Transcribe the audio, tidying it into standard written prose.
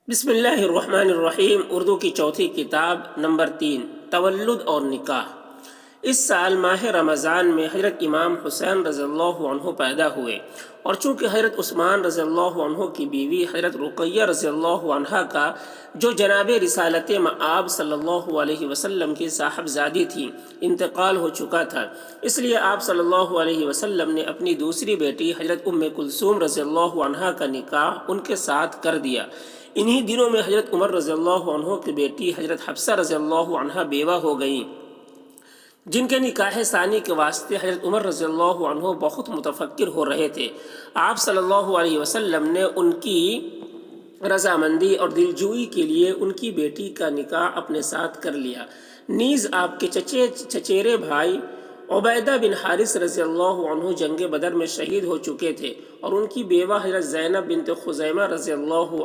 बिस्मिल्लाहिर्रहमानिर्रहीम। उर्दू की चौथी किताब नंबर 3, तवल्लुद और निकाह। इस साल माह रमज़ान में हज़रत इमाम हुसैन रज़ियल्लाहु अन्हु पैदा हुए और चूँकि हज़रत उस्मान रज़ियल्लाहु अन्हु की बीवी हज़रत रुक़य्या रज़ियल्लाहु अन्हा का जो जनाब रिसालत मआब सल्लल्लाहु अलैहि वसल्लम की साहबजादी थी इंतकाल हो चुका था, इसलिए आप सल्लल्लाहु अलैहि वसल्लम ने अपनी दूसरी बेटी हज़रत उम्मे कुलसूम रज़ियल्लाहु अन्हा का निकाह उनके साथ कर दिया। इन्हीं दिनों में हज़रत उमर रज़ियल्लाहु अन्हु की बेटी हज़रत हफ्सा रज़ियल्लाहु अन्हा बेवा हो गईं, जिनके निकाह सानी के वास्ते हज़रत उमर रज़ियल्लाहु अन्हु बहुत मुतफक्किर हो रहे थे। आप सल्लल्लाहु अलैहि वसल्लम ने उनकी रजामंदी और दिलजुई के लिए उनकी बेटी का निकाह अपने साथ कर लिया। नीज़ आपके चचेरे भाई उबैदा बिन हारिस रज़ियल्लाहु अन्हु जंग बदर में शहीद हो चुके थे और उनकी बेवा हज़रत ज़ैनब बिनत खुज़ैमा रज़ियल्लाहु